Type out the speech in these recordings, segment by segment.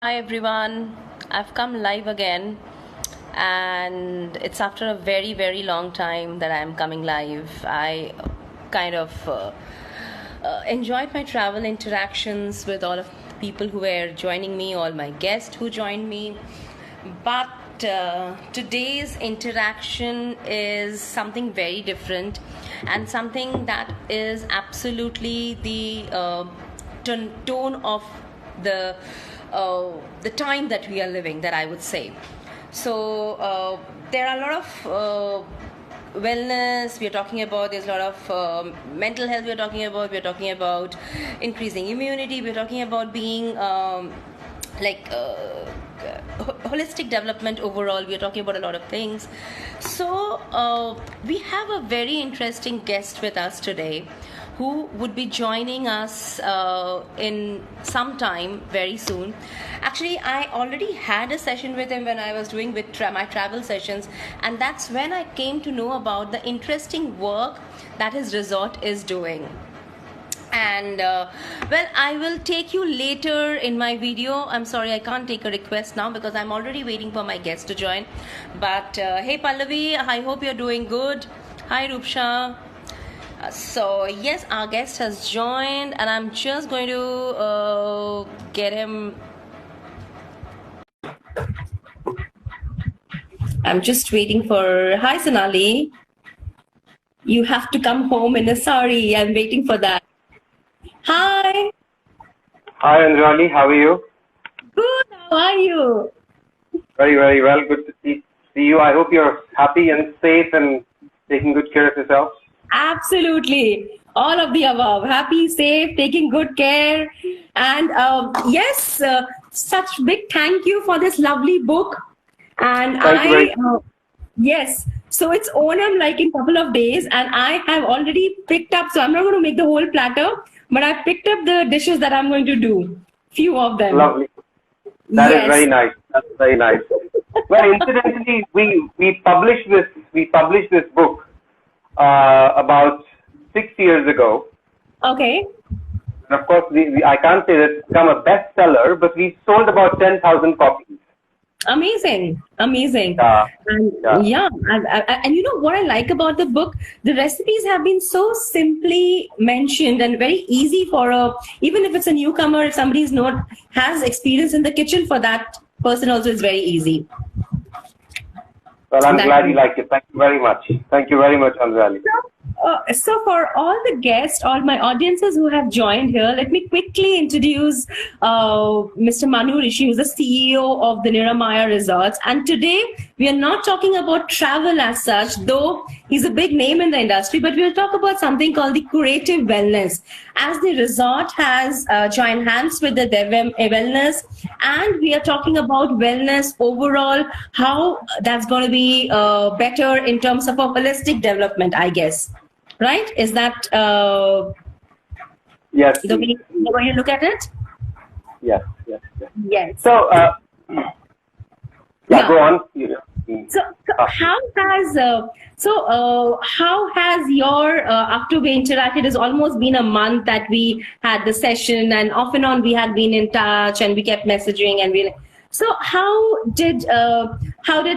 Hi everyone, I've come live again, and it's after a very, very long time that I'm coming live. I kind of enjoyed my travel interactions with all of the people who were joining me, all my guests who joined me. But today's interaction is something very different and something that is absolutely the tone of the the time that we are living, that I would say. So there are a lot of wellness we are talking about. There's a lot of mental health we are talking about. We are talking about increasing immunity. We are talking about being like holistic development overall. We are talking about a lot of things. So we have a very interesting guest with us today who would be joining us in some time very soon. Actually, I already had a session with him when I was doing with my travel sessions, and that's when I came to know about the interesting work that his resort is doing. And well, I will take you later in my video. I'm sorry, I can't take a request now because I'm already waiting for my guest to join. But hey Pallavi, I hope you're doing good. Hi Rupsha. So yes, our guest has joined, and I'm just going to get him. I'm just waiting for. Hi Sonali, you have to come home in a sari. I'm waiting for that. Hi. Hi Anjali, how are you? Good. How are you? Very, very well. Good to see you. I hope you're happy and safe and taking good care of yourself. Absolutely. All of the above. Happy, safe, taking good care. And yes, such big thank you for this lovely book. And Thank you very yes, so it's Onam like in couple of days, and I have already picked up. So I'm not going to make the whole platter, but I picked up the dishes that I'm going to do. Few of them. lovely. That is Yes. very nice. That's very nice. Well, incidentally, we published this book about 6 years ago. Okay. And of course, I can't say that it's become a bestseller, but we sold about 10,000 copies. Amazing. Yeah. And Yeah. and you know what I like about the book? The recipes have been so simply mentioned and very easy for even if it's a newcomer, if somebody's not has experience in the kitchen, for that person also is very easy. Well, I'm glad you liked it. Thank you very much. Thank you very much, Anjali. So for all the guests, all my audiences who have joined here, let me quickly introduce Mr. Manu Rishi, who's the CEO of the Niramaya Resorts. And today we are not talking about travel as such, though he's a big name in the industry, but we'll talk about something called the curative wellness. As the resort has joined hands with the Devem Wellness, and we are talking about wellness overall, how that's going to be better in terms of a holistic development, I guess. Right? Is that Yes. the way you look at it? Yes. Yes. So, go on. So how has your after we interacted? It's almost been a month that we had the session, and off and on we had been in touch, and we kept messaging, and we. So how did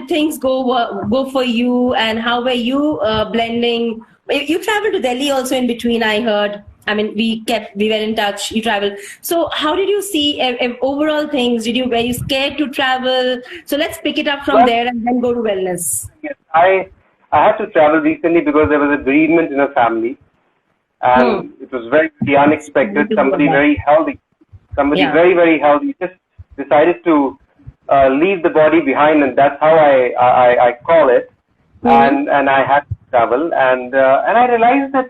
things go for you, and how were you blending? You traveled to Delhi also in between, I heard. I mean, we were in touch. You traveled. So, how did you see overall things? Were you scared to travel? So, let's pick it up from there and then go to wellness. Yes, I had to travel recently because there was a bereavement in a family, and it was very, very unexpected. Somebody very healthy, very, very healthy, just decided to leave the body behind, and that's how I call it. And I had to travel, and I realized that,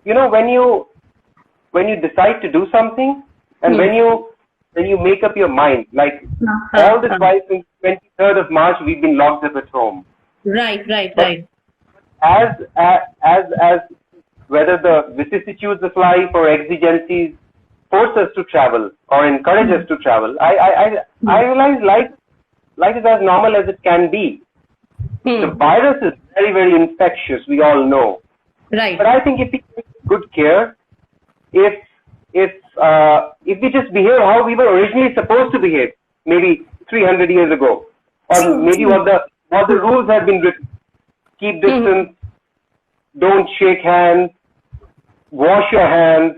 you know, when you decide to do something, and when you make up your mind, like all this while since 23rd of March, we've been locked up at home. Right. As whether the vicissitudes of life or exigencies force us to travel or encourage us to travel, I realize life is as normal as it can be. The virus is very, very infectious, we all know. Right. But I think if we take good care, if we just behave how we were originally supposed to behave, maybe 300 years ago, or maybe what the rules have been written. Keep distance, don't shake hands, wash your hands,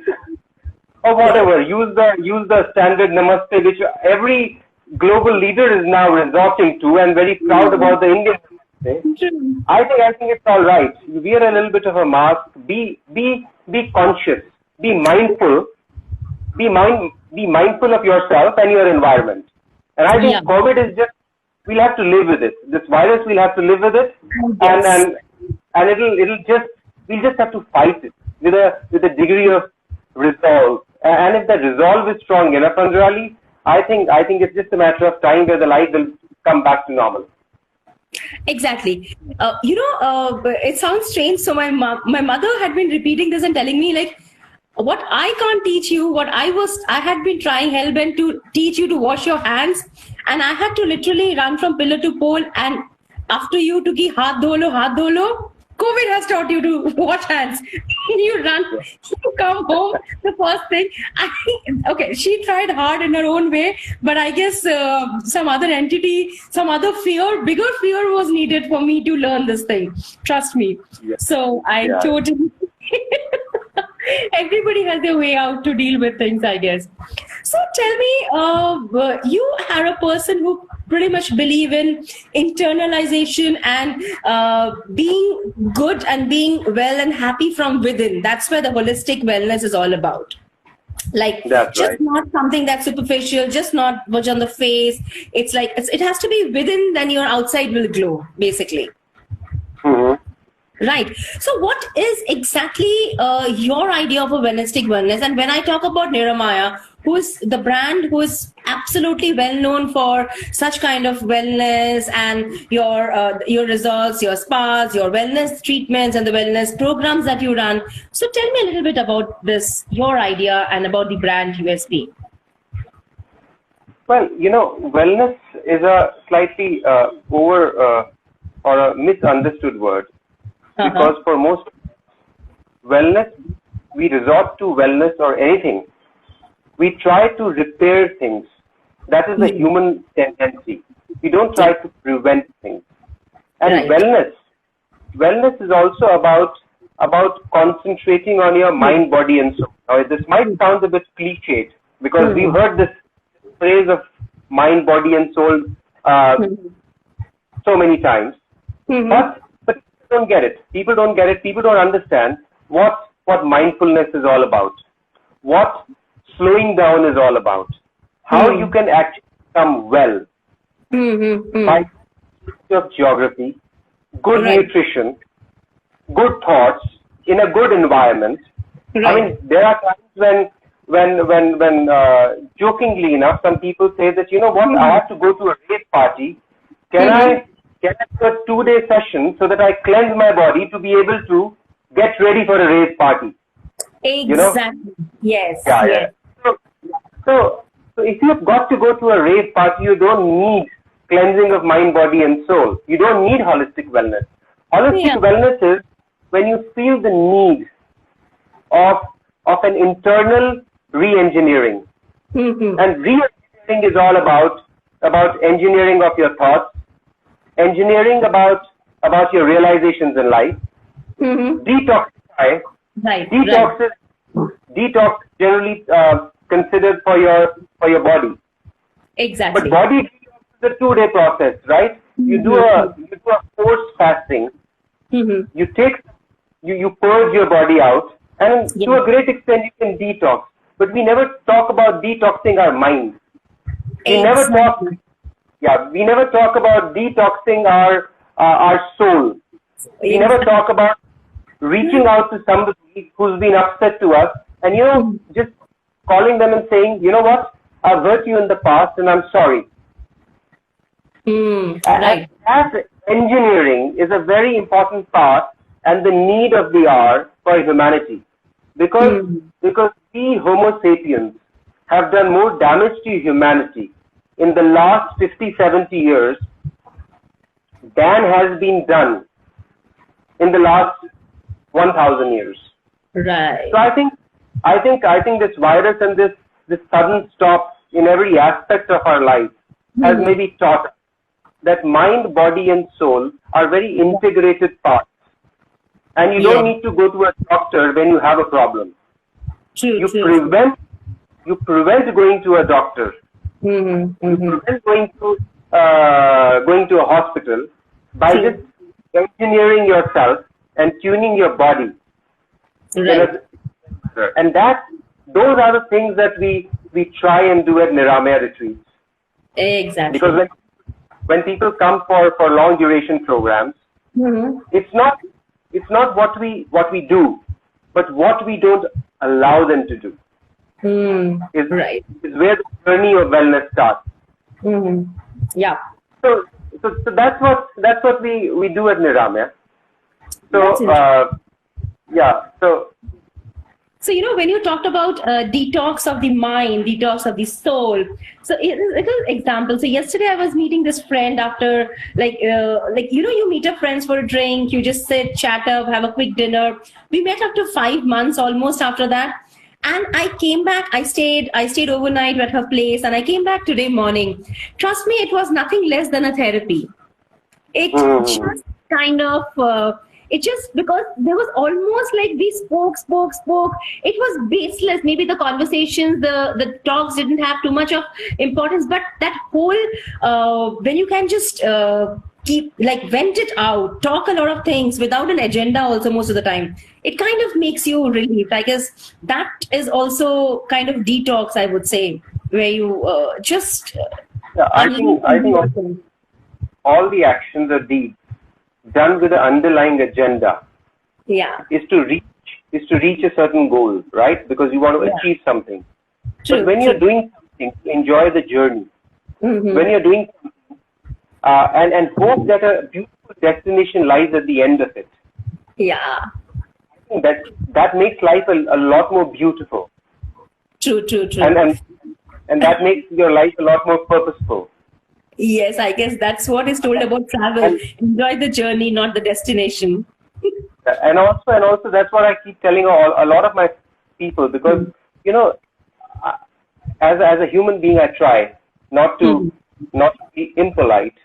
or whatever. Use the standard namaste, which every global leader is now resorting to, and very proud about the Indian namaste. I think it's all right. Wear a little bit of a mask. Be conscious. Be mindful. Be mindful of yourself and your environment. And I think COVID is just, we'll have to live with it. This virus, we'll have to live with it, and we'll just have to fight it with a degree of resolve. And if the resolve is strong enough, Anjali, I think it's just a matter of time where the life will come back to normal. Exactly. It sounds strange. So my mother had been repeating this and telling me, like, what I can't teach you, what I had been trying hellbent to teach you to wash your hands, and I had to literally run from pillar to pole, and after you to ki haath dho lo, COVID has taught you to wash hands. You run, you come home, the first thing. Okay, she tried hard in her own way, but I guess some other entity, some other fear, bigger fear was needed for me to learn this thing. Trust me. Yeah. So I totally... Everybody has their way out to deal with things, I guess. So tell me, you are a person who pretty much believe in internalization and being good and being well and happy from within. That's where the holistic wellness is all about. Like, that's just right. Not something that's superficial, just not much on the face. It's like, it has to be within, then your outside will glow, basically. Mm-hmm. Right. So what is exactly your idea of a holistic wellness? And when I talk about Niramaya, who is the brand who is absolutely well known for such kind of wellness and your results, your spas, your wellness treatments and the wellness programs that you run. So tell me a little bit about this, your idea, and about the brand USP. Well, wellness is a slightly or a misunderstood word. Because for most wellness, we resort to wellness or anything. We try to repair things. That is a human tendency. We don't try to prevent things. And wellness is also about concentrating on your mind, body, and soul. Now, this might sound a bit cliched because we've heard this phrase of mind, body, and soul so many times. But don't get it. People don't get it. People don't understand what mindfulness is all about, what slowing down is all about, how you can actually become well by of geography, good nutrition, good thoughts in a good environment. I mean, there are times when jokingly enough, some people say that, you know what, I have to go to a rave party. Can I do a 2-day session so that I cleanse my body to be able to get ready for a rave party? Exactly. Yes. Yeah. So if you've got to go to a rave party, you don't need cleansing of mind, body, and soul. You don't need holistic wellness. Holistic wellness is when you feel the need of an internal re-engineering. And re-engineering is all about engineering of your thoughts, engineering about your realizations in life, detoxify. Detox generally considered for your body. Exactly. But body detox is a 2-day process, right? You do a forced fasting. You purge your body out, and to a great extent you can detox. But we never talk about detoxing our mind. We never talk about detoxing our soul. We never talk about reaching out to somebody who's been upset to us and, just calling them and saying, you know what, I've hurt you in the past and I'm sorry. As engineering is a very important part and the need of the hour for humanity. Because we Homo sapiens have done more damage to humanity in the last 50, 70 years than has been done in the last 1,000 years. Right. So I think this virus and this sudden stop in every aspect of our life has maybe taught us that mind, body, and soul are very integrated parts. And you don't need to go to a doctor when you have a problem. You prevent going to a doctor. You prevent going to a hospital by just engineering yourself and tuning your body. Right. And those are the things that we try and do at Niramaya retreats. Exactly. Because when people come for long duration programs, it's not what we do, but what we don't allow them to do. Is where the journey of wellness starts. Yeah. So that's what we do at Niramaya. So, when you talked about detox of the mind, detox of the soul, so it is an example. So yesterday I was meeting this friend after, you meet up friends for a drink, you just sit, chat up, have a quick dinner. We met after 5 months almost after that. And I came back, I stayed overnight at her place, and I came back today morning. Trust me, it was nothing less than a therapy. It just kind of... because there was almost like we spoke. It was baseless. Maybe the conversations, the talks didn't have too much of importance, but that whole, when you can just vent it out, talk a lot of things without an agenda also most of the time, it kind of makes you relieved. I guess that is also kind of detox, I would say, where you just... I think all the actions or deeds done with the underlying agenda is to reach a certain goal, right? Because you want to achieve something. But when you're doing something, enjoy the journey. When you're doing something, and hope that a beautiful destination lies at the end of it. Yeah. I think that makes life a lot more beautiful. True. And that makes your life a lot more purposeful. Yes, I guess that's what is told about travel. Enjoy the journey, not the destination. And also that's what I keep telling a lot of my people, because as a human being, I try not to be impolite,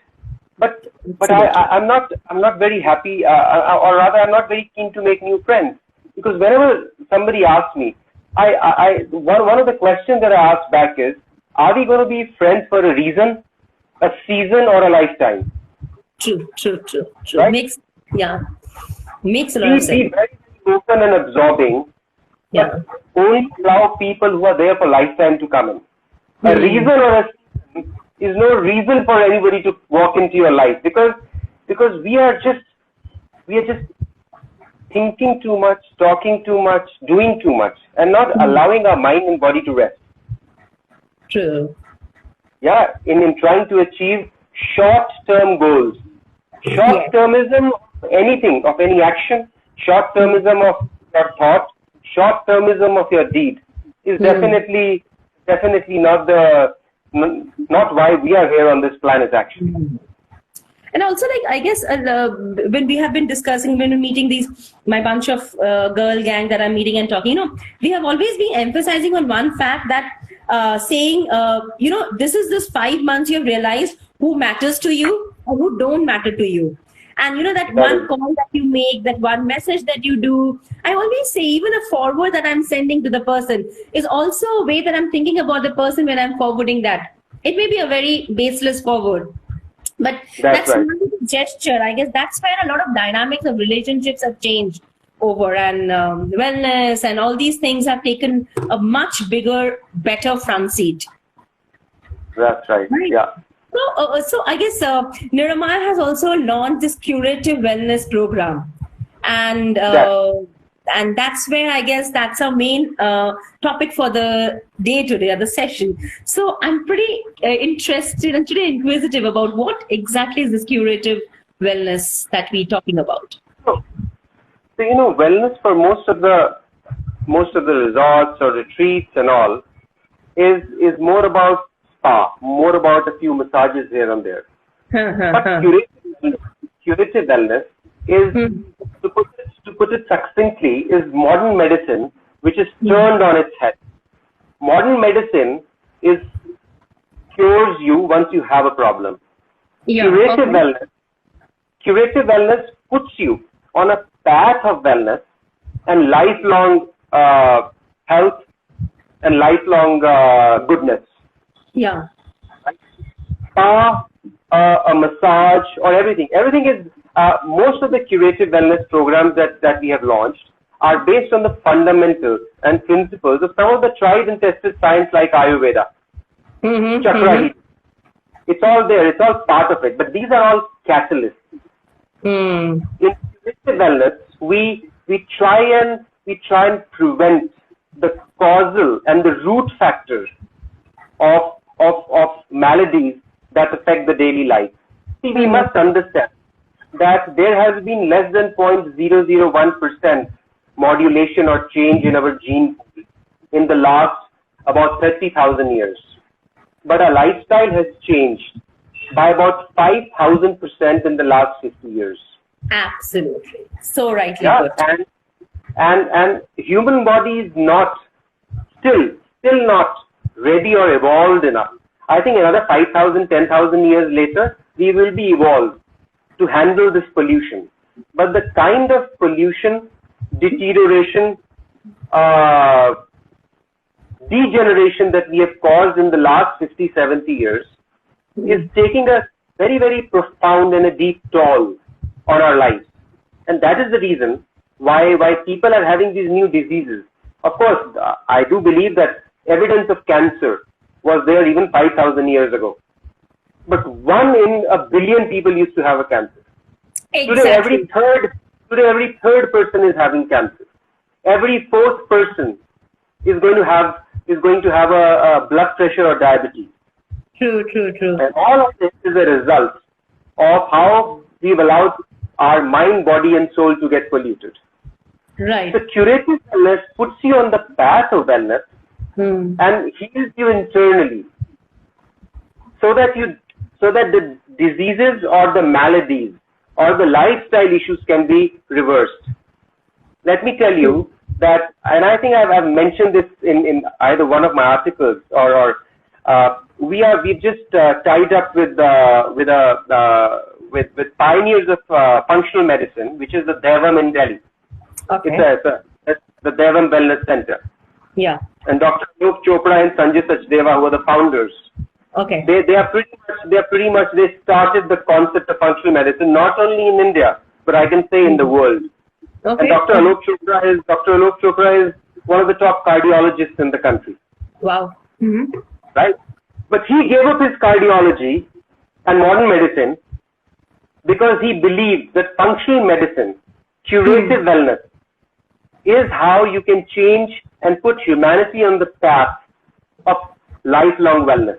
but I'm not very happy, or rather I'm not very keen to make new friends, because whenever somebody asks me, one of the questions that I ask back is, are we going to be friends for a reason, a season, or a lifetime? True. Right? Makes a lot of sense. Be very open and absorbing. Yeah. Only allow people who are there for lifetime to come in. A reason or a season is no reason for anybody to walk into your life, because we are just thinking too much, talking too much, doing too much, and not allowing our mind and body to rest. True. Yeah, in trying to achieve short-term goals. Short-termism of anything, of any action, short-termism of your thought, short-termism of your deed is definitely not why we are here on this planet, actually. And also, I guess when we have been discussing, when we're meeting my bunch of girl gang that I'm meeting and talking, we have always been emphasizing on one fact that saying, this 5 months you have realized who matters to you or who don't matter to you. And that one call that you make, that one message that you do, I always say even a forward that I'm sending to the person is also a way that I'm thinking about the person when I'm forwarding that. It may be a very baseless forward, but that's right. One gesture. I guess that's where a lot of dynamics of relationships have changed over, and wellness and all these things have taken a much bigger, better front seat. That's right. Yeah. So I guess Niramaya has also launched this curative wellness program, and that's where I guess that's our main topic for the day today, or the session. So I'm pretty interested and today inquisitive about what exactly is this curative wellness that we're talking about. So wellness for most of the resorts or retreats and all is more about spa, more about a few massages here and there. But curative wellness is, to put it succinctly, is modern medicine which is turned on its head. Modern medicine is cures you once you have a problem. Yeah. Curative wellness puts you on a path of wellness and lifelong health and lifelong goodness. Yeah. Spa, a massage, or everything. Everything is, most of the curative wellness programs that we have launched are based on the fundamentals and principles of some of the tried and tested science like Ayurveda, chakra healing. It's all there. It's all part of it. But these are all catalysts. In curative wellness, we try and prevent the causal and the root factors of maladies that affect the daily life. See, we must understand that there has been less than 0.001% modulation or change in our gene pool in the last about 30,000 years. But our lifestyle has changed by about 5,000% in the last 50 years. Absolutely. So rightly put. And human body is still not ready or evolved enough. I think another 5,000, 10,000 years later, we will be evolved to handle this pollution. But the kind of pollution, deterioration, degeneration that we have caused in the last 50, 70 years is taking a very, very profound and a deep toll on our lives. And that is the reason why people are having these new diseases. Of course, I do believe that evidence of cancer was there even 5,000 years ago. But 1 in a billion people used to have a cancer. Exactly. Today every third person is having cancer. Every fourth person is going to have a blood pressure or diabetes. True. And all of this is a result of how we've allowed our mind, body, and soul to get polluted. Right. So curative wellness puts you on the path of wellness and heals you internally, so that the diseases or the maladies or the lifestyle issues can be reversed. Let me tell you that, and I think I've mentioned this in either one of my articles we've just tied up with pioneers of functional medicine, which is the Devam in Delhi. Okay. It's the Devam Wellness Center. Yeah. And Dr. Alok Chopra and Sanjay Sachdeva, who are the founders, Okay. they started the concept of functional medicine not only in India, but I can say in the world. Okay. And Dr. Alok Chopra is one of the top cardiologists in the country. Wow. Right? But he gave up his cardiology and modern medicine because he believed that functional medicine, curative wellness, is how you can change and put humanity on the path of lifelong wellness.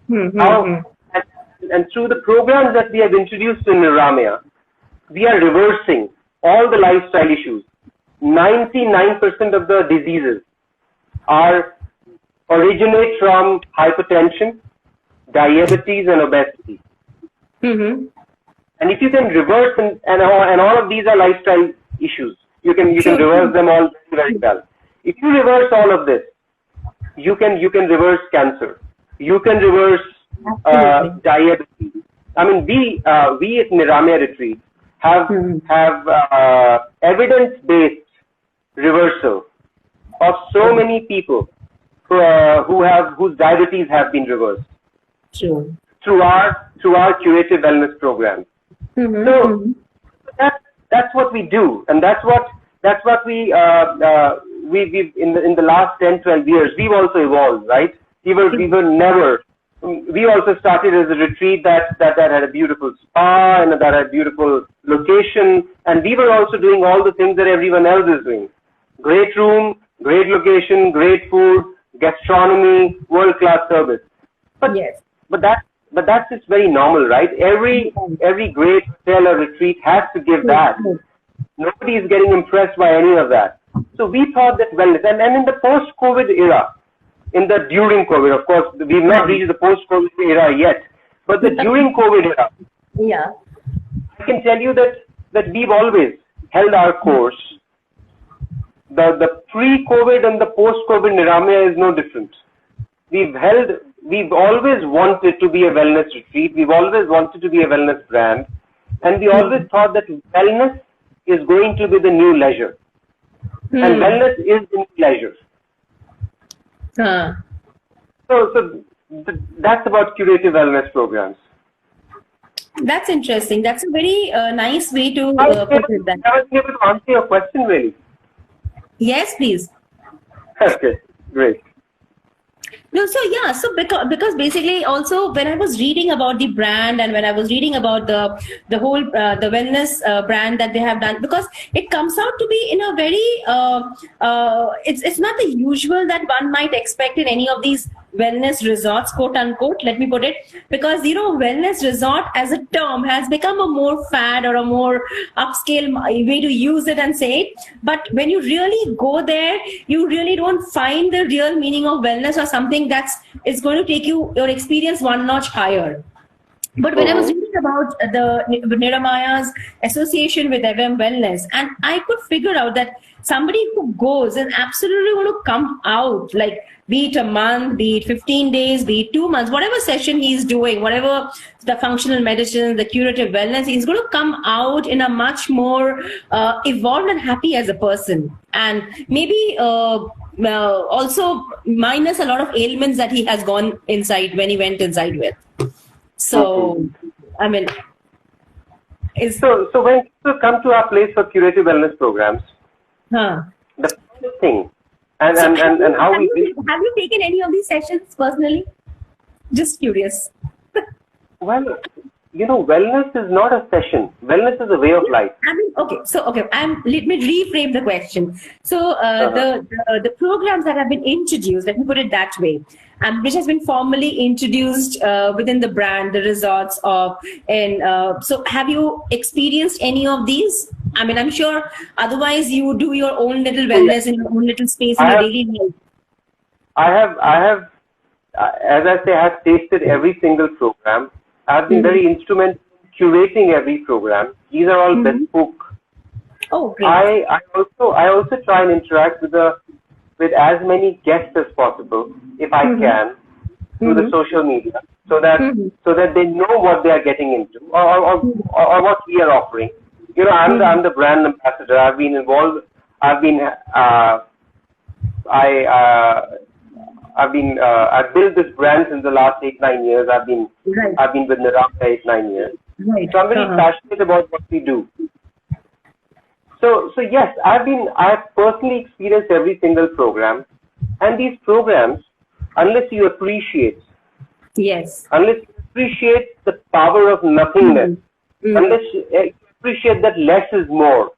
And through the programs that we have introduced in Niramaya, we are reversing all the lifestyle issues. 99% of the diseases originate from hypertension, diabetes, and obesity. And if you can reverse, and all of these are lifestyle issues, you can reverse them all very well. If you reverse all of this, you can reverse cancer. You can reverse diabetes. I mean, we at Niramaya Retreat have evidence-based reversal of so many people whose diabetes have been reversed. True. Through our curative wellness program. So that's what we do, and that's what we've in the last 10, 12 years we've also evolved, right? We also started as a retreat that had a beautiful spa and that had a beautiful location, and we were also doing all the things that everyone else is doing. Great room, great location, great food, gastronomy, world-class service. But that's just very normal, right? Every great hotel or retreat has to give that. Nobody is getting impressed by any of that. So we thought that wellness, and in the post-COVID era, during COVID, of course, we've not reached the post-COVID era yet, but the during COVID era, I can tell you that we've always held our course. The pre-COVID and the post-COVID Niramaya is no different. We've held we've always wanted to be a wellness retreat. We've always wanted to be a wellness brand. And we always thought that wellness is going to be the new leisure. And wellness is the new leisure. So that's about curative wellness programs. That's interesting. That's a very nice way to put it. That. I was able to answer your question, really. Yes, please. Okay, great. No, so because basically also when I was reading about the brand and when I was reading about the whole the wellness brand that they have done, because it comes out to be in a very it's not the usual that one might expect in any of these wellness resorts, quote unquote, let me put it, because wellness resort as a term has become a more fad or a more upscale way to use it and say it. But when you really go there, you really don't find the real meaning of wellness or something is going to take your experience one notch higher. But when I was reading about the Niramaya's association with FM Wellness, and I could figure out that somebody who goes and absolutely want to come out, like be it a month, be it 15 days, be it 2 months, whatever session he's doing, whatever the functional medicine, the curative wellness, he's going to come out in a much more evolved and happy as a person. And maybe also minus a lot of ailments that he has gone inside when he went inside with. So, I mean, so when people come to our place for curative wellness programs, the first thing, and how have you taken any of these sessions personally? Just curious. Well, wellness is not a session. Wellness is a way of life. I mean, let me reframe the question. So the programs that have been introduced, let me put it that way, which has been formally introduced within the brand, the resorts so have you experienced any of these? I mean, I'm sure otherwise you do your own little wellness in your own little space in your daily life. I have, as I say, I have tasted every single program. I've been very instrumental in curating every program. These are all bespoke. Oh, great. I also try and interact with as many guests as possible, if I can, through the social media, so that they know what they are getting into or what we are offering. I'm the brand ambassador. I've been involved. I've built this brand since the last 8-9 years. I've been with Niramaya 8-9 years. Right. So I'm very passionate about what we do. So yes, I've personally experienced every single program, and these programs, unless you appreciate the power of nothingness, unless you appreciate that less is more,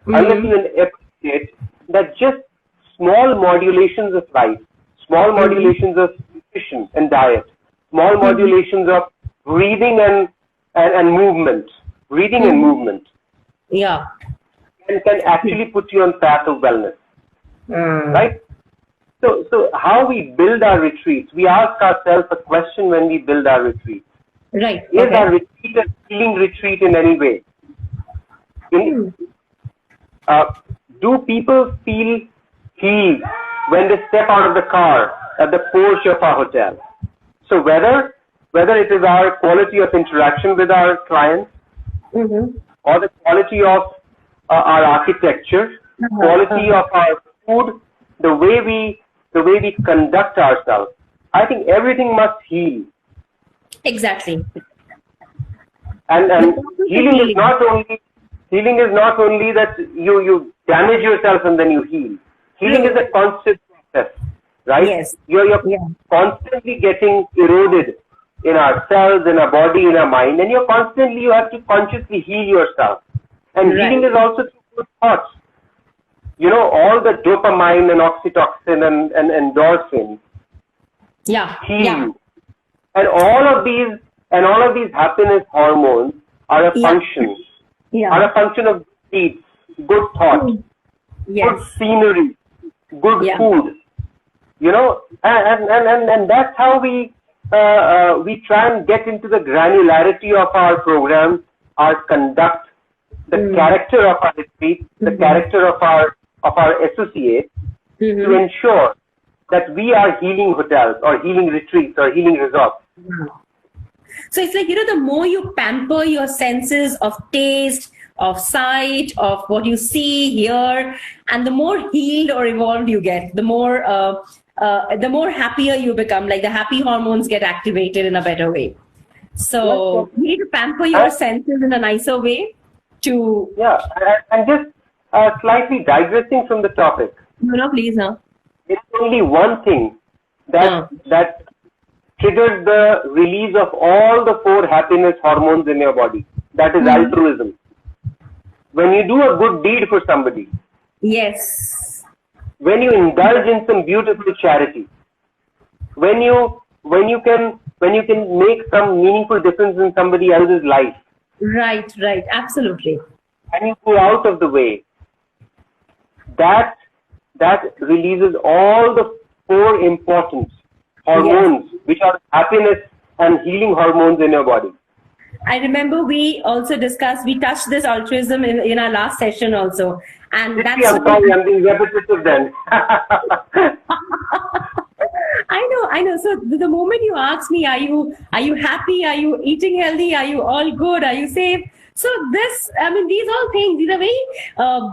unless you appreciate that just small modulations of life, small modulations of nutrition and diet, small modulations of breathing and movement, can actually put you on path of wellness, right? So how we build our retreats, we ask ourselves a question when we build our retreats. Right. Is our retreat a healing retreat in any way? Do people feel healed when they step out of the car at the porch of our hotel? So whether it is our quality of interaction with our clients, or the quality of our architecture, quality of our food, the way we conduct ourselves, I think everything must heal. Exactly. And healing is not only that you damage yourself and then you heal. Healing is a constant process, right? Yes. You're constantly getting eroded in our cells, in our body, in our mind, and you have to consciously heal yourself. And healing is also through good thoughts. All the dopamine and oxytocin and endorphins heal you. And all of these happiness hormones are a function of deeds, good thoughts, good scenery, good food. And that's how we try and get into the granularity of our programs, our conduct, the character of our retreat, the character of our associates, to ensure that we are healing hotels or healing retreats or healing resorts. So it's like, the more you pamper your senses of taste, of sight, of what you see, hear, and the more healed or evolved you get, the more happier you become. Like the happy hormones get activated in a better way. So you need to pamper your senses in a nicer way to... Yeah, and just slightly digressing from the topic. No, please, huh? It's only one thing that triggers the release of all the 4 happiness hormones in your body. That is altruism. When you do a good deed for somebody. Yes. When you indulge in some beautiful charity. When you can make some meaningful difference in somebody else's life. Right, absolutely. And you go out of the way. That releases all the 4 important hormones, which are happiness and healing hormones in your body. I remember we also discussed, we touched this altruism in our last session also. And that's... I'm sorry, I'm being repetitive then. I know. So the moment you ask me, are you happy? Are you eating healthy? Are you all good? Are you safe? So these all things, these are very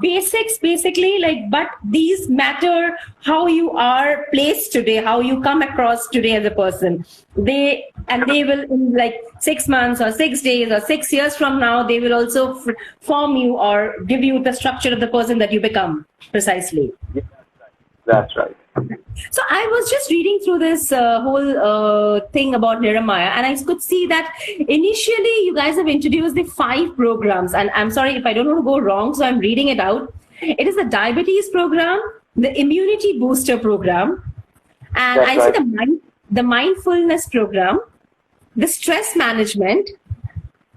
basics basically, but these matter how you are placed today, how you come across today as a person. They will in 6 months or 6 days or 6 years from now, they will also form you or give you the structure of the person that you become precisely. Yeah, that's right. So I was just reading through this whole thing about Niramaya, and I could see that initially you guys have introduced the 5 programs, and I'm sorry if I don't want to go wrong, so I'm reading it out. It is the diabetes program, the immunity booster program, and That's I see the mindfulness program, the stress management,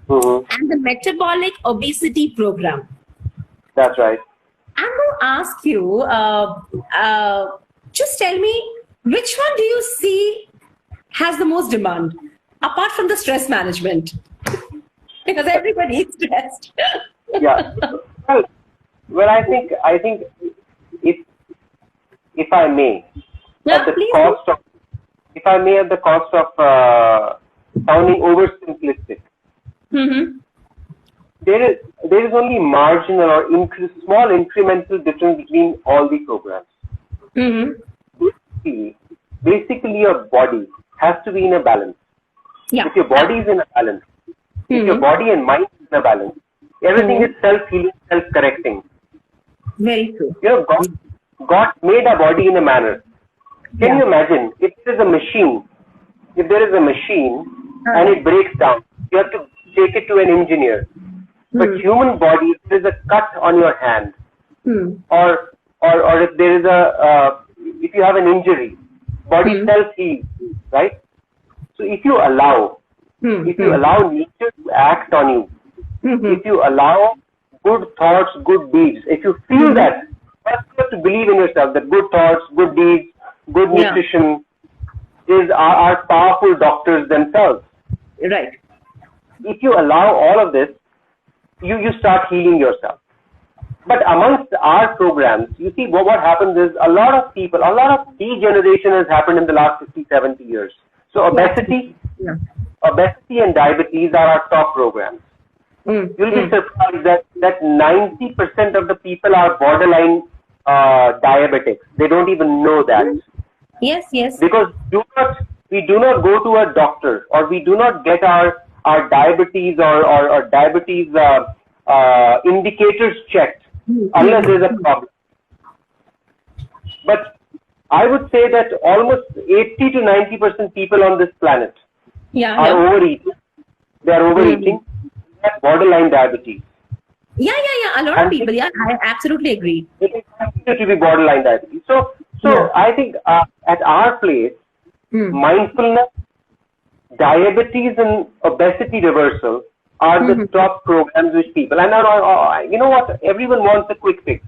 and the metabolic obesity program. That's right. I'm going to ask you, just tell me, which one do you see has the most demand, apart from the stress management? Because everybody is stressed. Yeah. Well, I think if I may, at the cost of sounding oversimplistic, there is only marginal or small incremental difference between all the programs. Basically, your body has to be in a balance. Yeah. If your body is in a balance, if your body and mind is in a balance, everything is self-healing, self-correcting. Very true. God made a body in a manner. Can you imagine if there is a machine and it breaks down, you have to take it to an engineer. But human body, if there is a cut on your hand, or if there is if you have an injury, body self-heals, right? So if you allow nature to act on you, if you allow good thoughts, good deeds, if you feel that, first you have to believe in yourself that good thoughts, good deeds, good nutrition are powerful doctors themselves. Right. If you allow all of this, you start healing yourself. But amongst our programs, you see what happens is a lot of degeneration has happened in the last 50, 70 years. So obesity and diabetes are our top programs. You'll be surprised that 90% of the people are borderline diabetics. They don't even know that. Yes. Because we do not go to a doctor, or we do not get our diabetes or diabetes indicators checked unless there's a problem. But I would say that almost 80 to 90% people on this planet are overeating. They are overeating. They have borderline diabetes. Yeah. A lot of people. Yeah, I absolutely agree. It is to be borderline diabetes. So I think at our place, mindfulness, diabetes, and obesity reversal are the top programs which people. And you know what? Everyone wants a quick fix.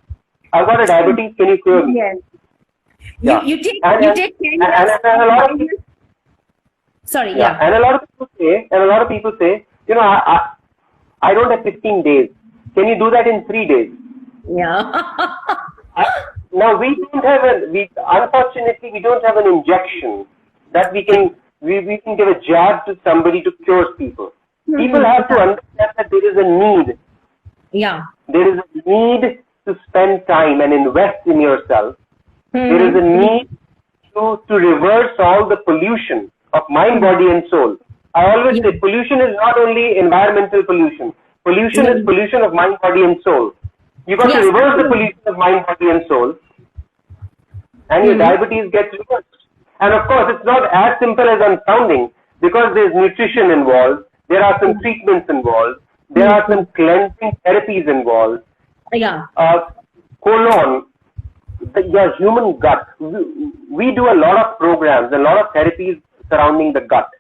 I've got a diabetes. Can you cure me? Yes. Yeah. You take and a lot of people, sorry. And a lot of people say, I don't have 15 days. Can you do that in 3 days? Yeah. now we don't have unfortunately we don't have an injection that we can give a jab to somebody to cure people. People have to understand that there is a need. Yeah. There is a need to spend time and invest in yourself. There is a need to reverse all the pollution of mind, body and soul. I always say pollution is not only environmental pollution. Pollution is pollution of mind, body and soul. You got to reverse the pollution of mind, body and soul, and your diabetes gets reversed. And of course, it's not as simple as I'm sounding, because there's nutrition involved, there are some treatments involved, there are some cleansing therapies involved. Yeah. Colon, your human gut. We do a lot of programs, a lot of therapies surrounding the gut.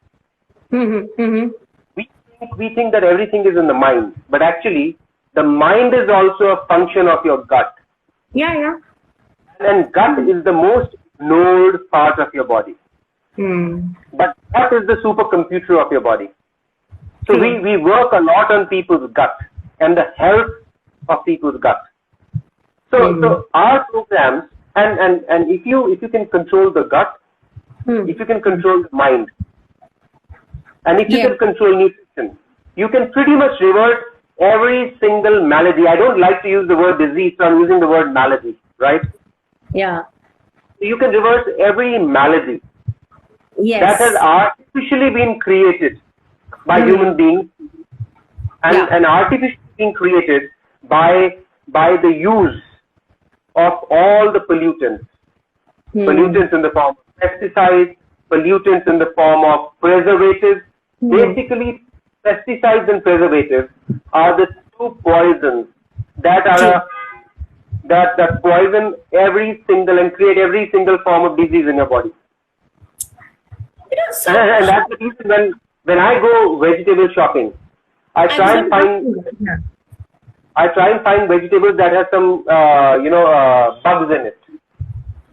We think that everything is in the mind, but actually, the mind is also a function of your gut. Yeah. And gut is the most ignored part of your body. But gut is the supercomputer of your body. So we work a lot on people's gut and the health of people's gut. So our programs, and if you can control the gut, if you can control the mind, and if you can control nutrition, you can pretty much reverse every single malady. I don't like to use the word disease, so I'm using the word malady, right? Yeah. You can reverse every malady that has artificially been created by human beings, and artificially being created by the use of all the pollutants. Pollutants in the form of pesticides, pollutants in the form of preservatives. Basically, pesticides and preservatives are the two poisons that are that poison every single and create every single form of disease in your body. And that's the reason when I go vegetable shopping, I try and find vegetables that have some bugs in it.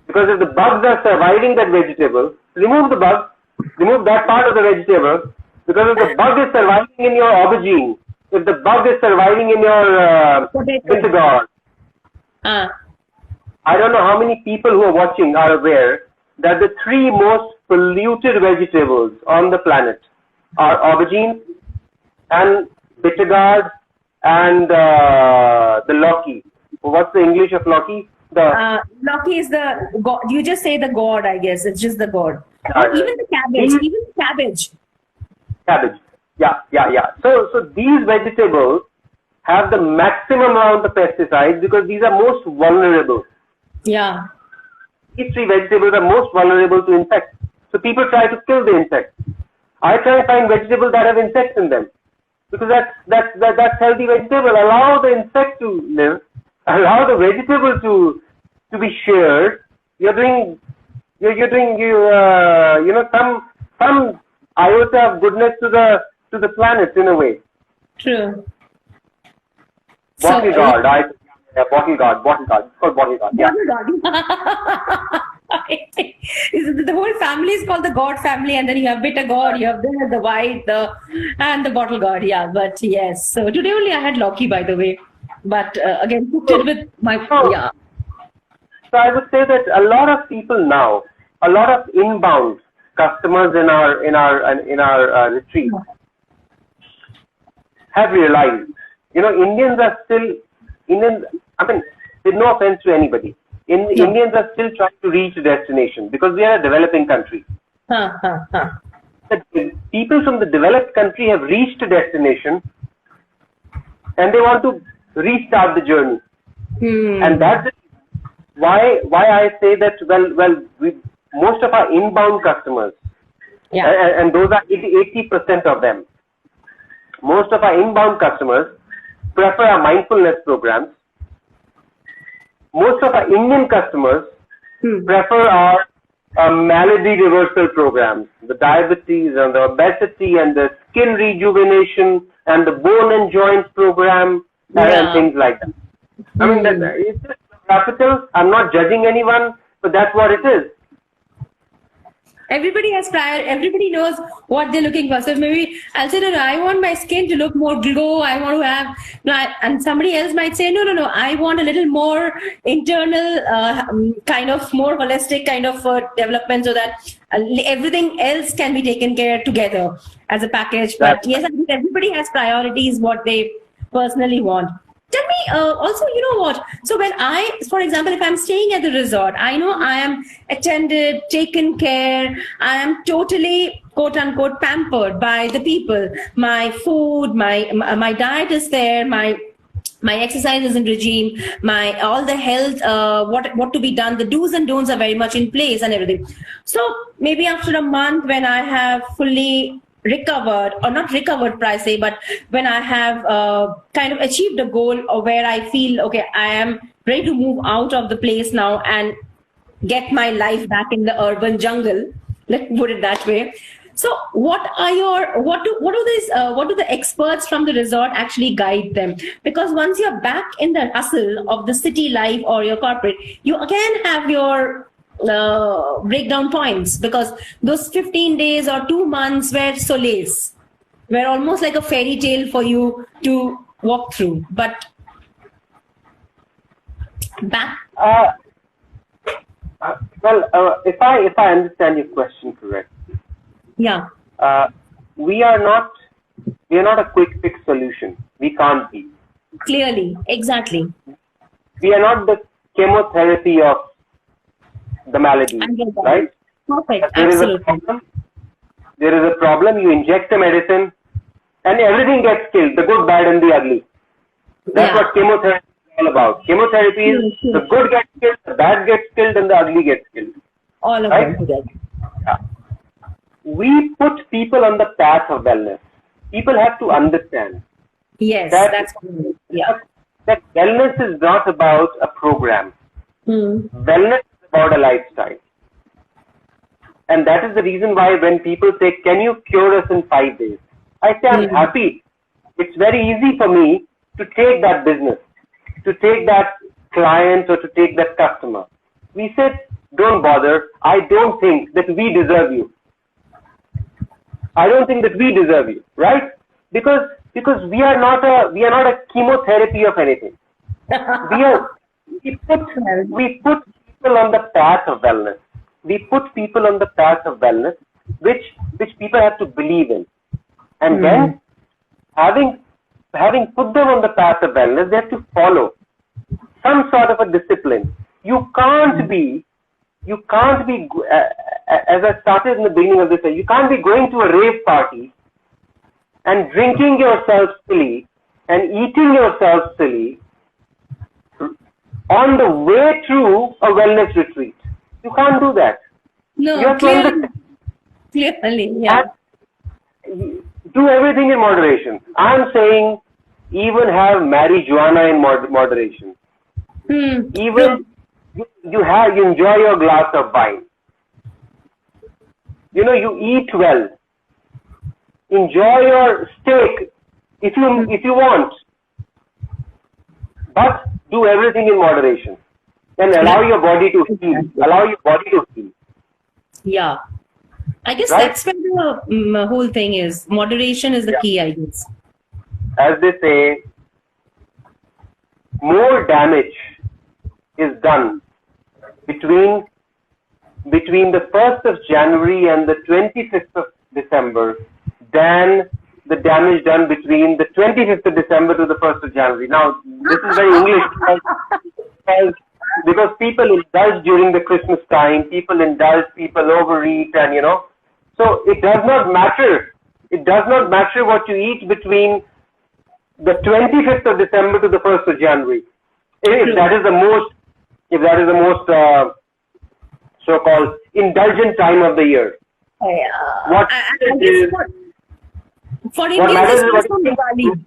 Because if the bugs are surviving that vegetable, remove the bug, remove that part of the vegetable. Because if the bug is surviving in your aubergine, if the bug is surviving in your bitter gourd, I don't know how many people who are watching are aware that the three most polluted vegetables on the planet are aubergine and bitter gourd and the Loki. What's the English of Loki? Loki is the gourd. You just say the gourd, I guess. It's just the gourd. Even the cabbage. Cabbage. Yeah. So these vegetables have the maximum amount of pesticides because these are most vulnerable. Yeah. These three vegetables are most vulnerable to insects. So people try to kill the insects. I try and find vegetables that have insects in them because that's healthy vegetable. Allow the insect to live. Allow the vegetable to be shared. You're doing some iota of goodness to the planet in a way. True. Bottle gourd. Bottle gourd. It's called bottle gourd. Yeah. The whole family is called the gourd family, and then you have bitter gourd, you have the white, and the bottle gourd. Yeah, but yes. So today only I had Loki, by the way. But again, cooked it with my So I would say that a lot of people now, a lot of inbound customers in our retreat have realized, Indians are still I mean, with no offense to anybody, Indians are still trying to reach a destination because we are a developing country. The people from the developed country have reached a destination and they want to restart the journey. And that's why I say that, most of our inbound customers, and those are 80% of them, most of our inbound customers prefer our mindfulness programs. Most of our Indian customers prefer our malady reversal programs, the diabetes and the obesity and the skin rejuvenation and the bone and joints program and things like that. I mean, it's just capital. I'm not judging anyone, but that's what it is. Everybody has prior. Everybody knows what they're looking for. So maybe I'll say, no, I want my skin to look more glow. I want to have, and somebody else might say, no, I want a little more internal, kind of more holistic kind of development, so that everything else can be taken care together as a package. But yes, I think everybody has priorities, what they personally want. Tell me also, you know what? So when for example, if I'm staying at the resort, I know I am attended, taken care. I am totally, quote unquote, pampered by the people. My food, my diet is there. My exercise is in regime. All the health, what to be done, the do's and don'ts are very much in place and everything. So maybe after a month, when I have fully recovered, or not recovered per se, but when I have kind of achieved a goal, or where I feel, okay, I am ready to move out of the place now and get my life back in the urban jungle, let's put it that way. So what do the experts from the resort actually guide them? Because once you're back in the hustle of the city life or your corporate, you again have your breakdown points, because those 15 days or 2 months were solace, were almost like a fairy tale for you to walk through. But back. If I understand your question correctly, yeah, we are not a quick fix solution. We can't be. Clearly, exactly. We are not the chemotherapy of the malady, right? Perfect. There Absolutely. There is a problem. You inject the medicine, and everything gets killed. The good, bad, and the ugly. That's what chemotherapy is all about. Chemotherapy is the good gets killed, the bad gets killed, and the ugly gets killed. All of them together. Yeah. We put people on the path of wellness. People have to understand. Yes, that wellness is not about a program. Wellness is about a lifestyle. And that is the reason why when people say, can you cure us in 5 days? I say, I'm happy. It's very easy for me to take that business, to take that client, or to take that customer. We said, don't bother. I don't think that we deserve you. I don't think that we deserve you, right? Because we are not a chemotherapy of anything. We put people on the path of wellness. We put people on the path of wellness, which people have to believe in. And then, having put them on the path of wellness, they have to follow some sort of a discipline. You can't be, as I started in the beginning of this year, you can't be going to a rave party and drinking yourself silly and eating yourself silly on the way through a wellness retreat. You can't do that. No, you have clearly, yeah. Do everything in moderation. I'm saying even have marijuana in moderation. Even you enjoy your glass of wine. You eat well. Enjoy your steak if you want. But do everything in moderation. And allow your body to heal. Yeah. I guess that's where the whole thing is. Moderation is the key, I guess. As they say, more damage is done between the 1st of January and the 25th of December than the damage done between the 25th of December to the 1st of January. Now, this is very English because people indulge during the Christmas time, people overeat, and so it does not matter. It does not matter what you eat between the 25th of December to the 1st of January. If that is the most so-called indulgent time of the year. For Indians, it's Diwali.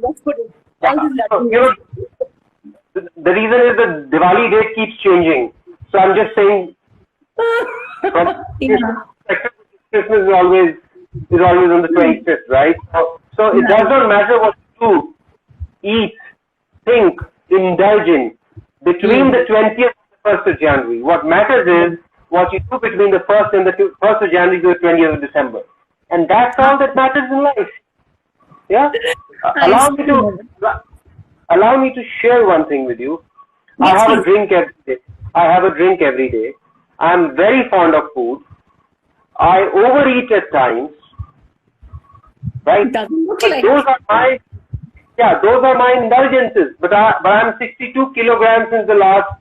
Let's put it. The reason is the Diwali date keeps changing. So I'm just saying, Christmas is always on the 25th, right? So it does not matter what you do, eat, think, indulge in between the 20th and the 1st of January. What matters is what you do between the 1st and the 1st of January to the 20th of December. And that's all that matters in life. Yeah? Allow me to share one thing with you. I have a drink every day. I'm very fond of food. I overeat at times. Right? Doesn't look like those are my indulgences. But I'm 62 kilograms since the last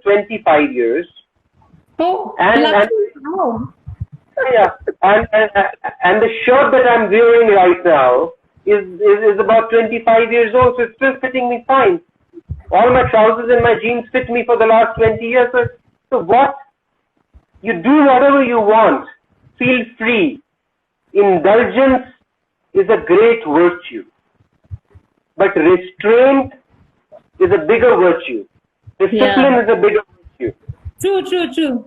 25 years. Oh, and the shirt that I'm wearing right now is about 25 years old, so it's still fitting me fine. All my trousers and my jeans fit me for the last 20 years. So what? You do whatever you want. Feel free. Indulgence is a great virtue. But restraint is a bigger virtue. Discipline is a bigger virtue. True.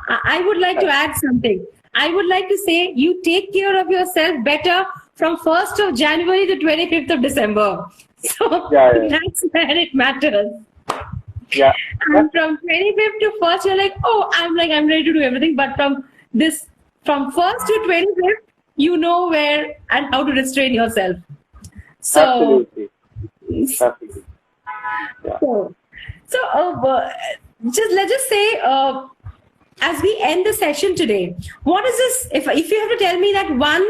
I would like to add something. I would like to say you take care of yourself better from 1st of January to 25th of December. So that's where it matters. Yeah. And from 25th to 1st, you're like, I'm ready to do everything. But from 1st to 25th, you know where and how to restrain yourself. So, Absolutely. Yeah. So let's just say, as we end the session today, what is this? If you have to tell me that one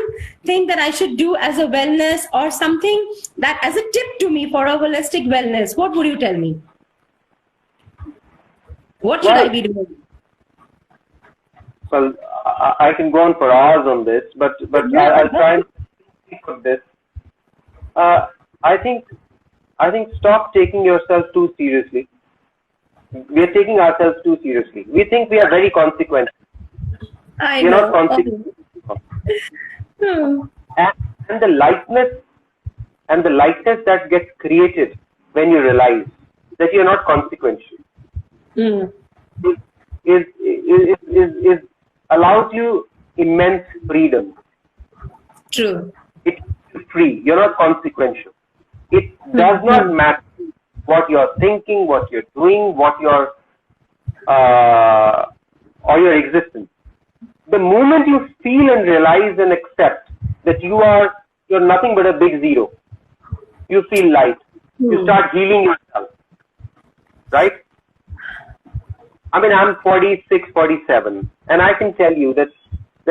thing that I should do as a wellness or something that as a tip to me for a holistic wellness, what would you tell me? What should I be doing? Well, I can go on for hours on this, but I'll try and think of this. I think stop taking yourself too seriously. We are taking ourselves too seriously. We think we are very consequential. We're not consequential. And the lightness that gets created when you realize that you're not consequential is allows you immense freedom. True. It's free. You're not consequential. It does not matter what you're thinking, what you're doing, what your or your existence. The moment you feel and realize and accept that you're nothing but a big zero, you feel light. You start healing yourself. Right? I mean, I'm 46, 47, and I can tell you that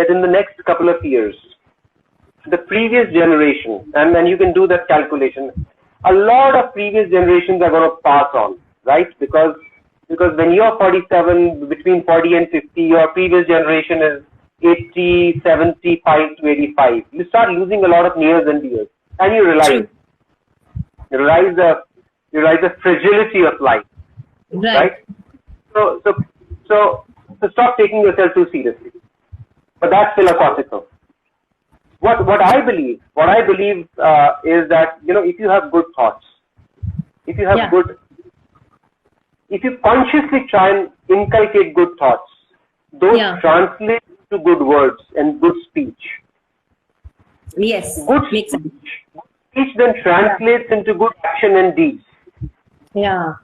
in the next couple of years, the previous generation, and then you can do that calculation, a lot of previous generations are going to pass on, right? Because when you're 47, between 40 and 50, your previous generation is 80, 75 to 85. You start losing a lot of nears and dears, and you realize the fragility of life, right? So stop taking yourself too seriously. But that's philosophical. What I believe is that, if you have good thoughts, if you consciously try and inculcate good thoughts, those translate to good words and good speech. Yes. Good speech then translates into good action and deeds. Yeah.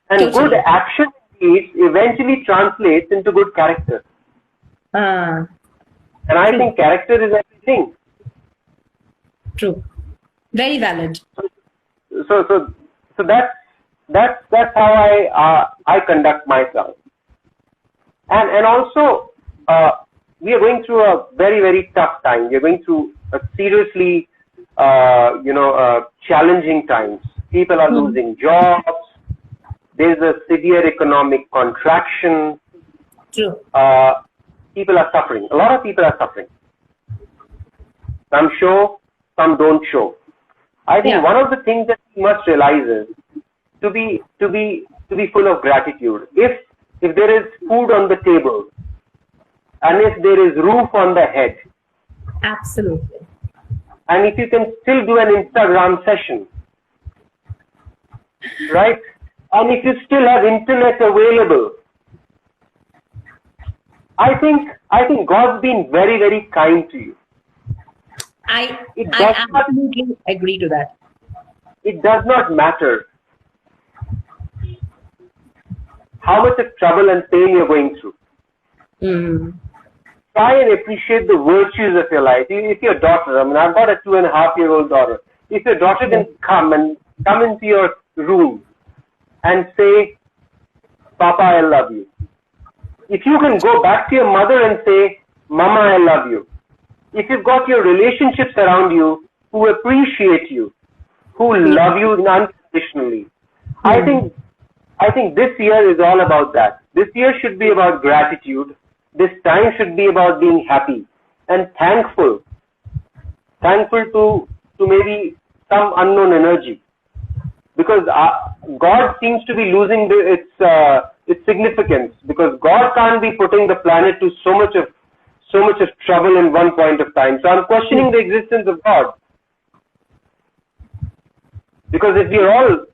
And good action and deeds eventually translates into good character. And I think character is everything. True. Very valid. So that's how I conduct myself. And also, we are going through a very, very tough time. We are going through a seriously, challenging times. People are losing jobs. There's a severe economic contraction. True. People are suffering. A lot of people are suffering. Some show, some don't show. I think one of the things that we must realize is to be full of gratitude. If there is food on the table, and if there is roof on the head, absolutely. And if you can still do an Instagram session, right? And if you still have internet available, I think God's been very, very kind to you. I absolutely agree to that. It does not matter how much of trouble and pain you're going through. Try and appreciate the virtues of your life. If your daughter, I mean, I've got a 2.5-year-old daughter. If your daughter can come into your room and say, Papa, I love you. If you can go back to your mother and say, Mama, I love you. If you've got your relationships around you who appreciate you, who love you unconditionally, I think this year is all about that. This year should be about gratitude. This time should be about being happy and thankful. Thankful to maybe some unknown energy. Because God seems to be losing its significance, because God can't be putting the planet to so much of trouble in one point of time. So I'm questioning the existence of God. Because if you're all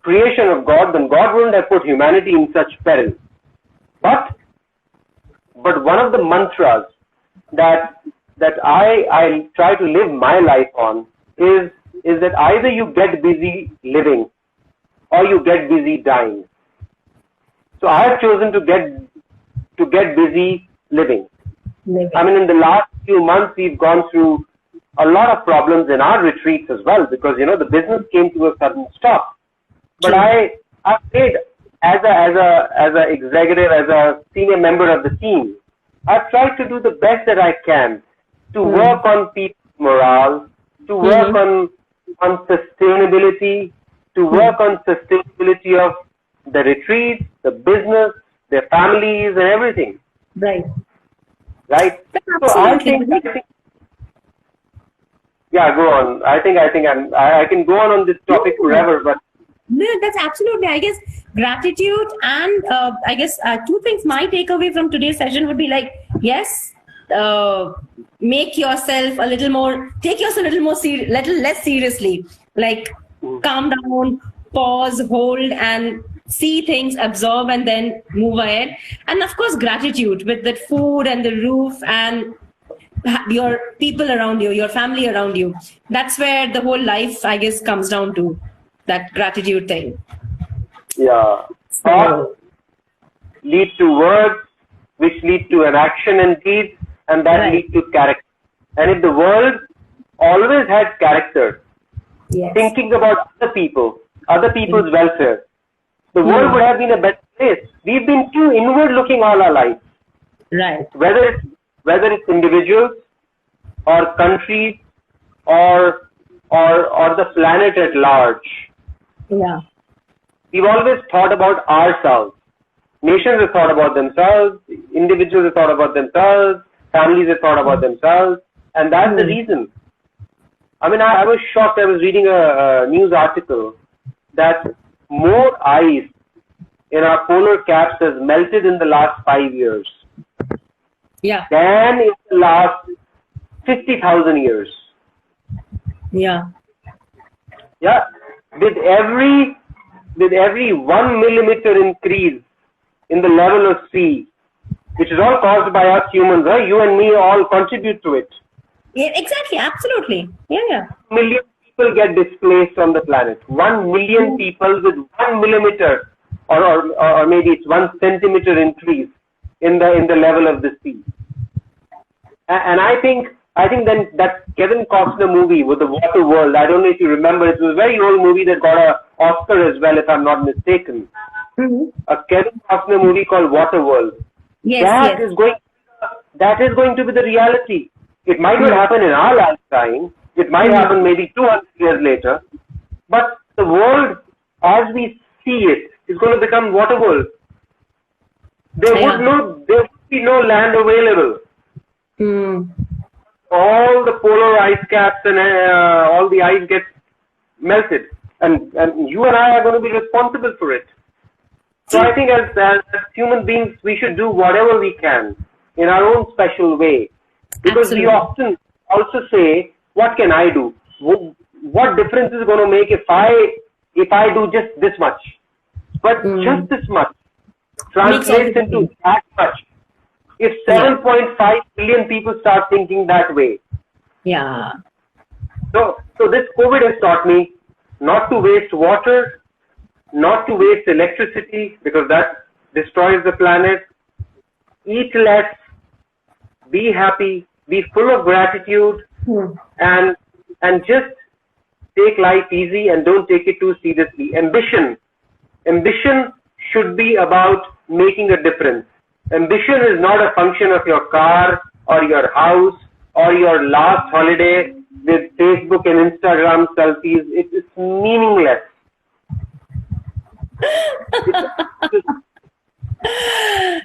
creation of God, then God wouldn't have put humanity in such peril. But one of the mantras that I try to live my life on is that either you get busy living or you get busy dying. So I have chosen to get busy living. I mean, in the last few months, we've gone through a lot of problems in our retreats as well, because the business came to a sudden stop. But I made, as a executive, as a senior member of the team, I've tried to do the best that I can to work on people's morale, to work on sustainability, to work on sustainability of the retreats, the business, their families, and everything. Right. So I think. Yeah, go on. I can go on this topic forever, but. No, that's absolutely. I guess gratitude and I guess two things my takeaway from today's session would be like, yes, make yourself a little more, take yourself a little less seriously. Like calm down, pause, hold, and see things, absorb, and then move ahead. And of course, gratitude with that food and the roof and your people around you, your family around you. That's where the whole life, I guess, comes down to. That gratitude thing. Yeah. Thoughts lead to words, which lead to an action and deed, and that leads to character. And if the world always had character, thinking about other people's welfare, the world would have been a better place. We've been too inward looking all our life. Right. Whether it's individuals or countries or the planet at large. Yeah. We've always thought about ourselves. Nations have thought about themselves, individuals have thought about themselves, families have thought about themselves, and that's the reason. I mean, I was shocked. I was reading a news article that more ice in our polar caps has melted in the last 5 years than in the last 50,000 years. Yeah. Yeah. With every 1 millimeter increase in the level of sea, which is all caused by us humans, right? You and me all contribute to it. Yeah, exactly. Absolutely. Yeah. 1 million people get displaced on the planet. 1 million people with 1 millimeter or maybe it's 1 centimeter increase in the level of the sea. And I think then that Kevin Costner movie with the Water World, I don't know if you remember, it was a very old movie that got an Oscar as well, if I'm not mistaken. A Kevin Costner movie called Water World. That is going to be the reality. It might not happen in our lifetime. It might happen maybe 200 years later. But the world, as we see it, is going to become water world. There would be no land available. All the polar ice caps and all the ice gets melted, and you and I are going to be responsible for it. So I think as human beings, we should do whatever we can in our own special way, because we often also say, "What can I do? What difference is it going to make if I do just this much?" But just this much translates into that much. If 7.5 billion people start thinking that way. Yeah. So this COVID has taught me not to waste water, not to waste electricity because that destroys the planet, eat less, be happy, be full of gratitude, and just take life easy and don't take it too seriously. Ambition should be about making a difference. Ambition is not a function of your car or your house or your last holiday with Facebook and Instagram selfies. It's meaningless.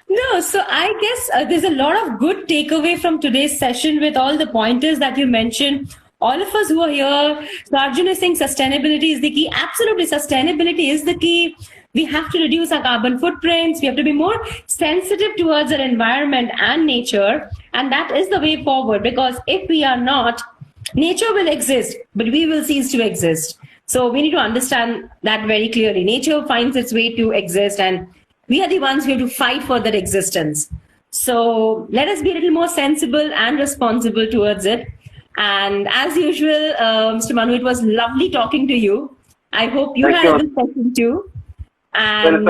No, so I guess there's a lot of good takeaway from today's session with all the pointers that you mentioned. All of us who are here, so Arjun is saying sustainability is the key. Absolutely, sustainability is the key. We have to reduce our carbon footprints. We have to be more sensitive towards our environment and nature. And that is the way forward, because if we are not, nature will exist, but we will cease to exist. So we need to understand that very clearly. Nature finds its way to exist, and we are the ones who have to fight for that existence. So let us be a little more sensible and responsible towards it. And as usual, Mr. Manu, it was lovely talking to you. I hope you had a good session too. And,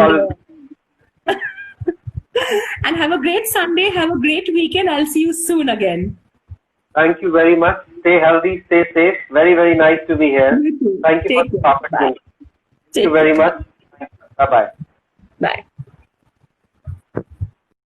and have a great Sunday. Have a great weekend. I'll see you soon again. Thank you very much. Stay healthy, stay safe. Very, very nice to be here. Thank you for the opportunity. Thank you very much. Bye-bye. Bye.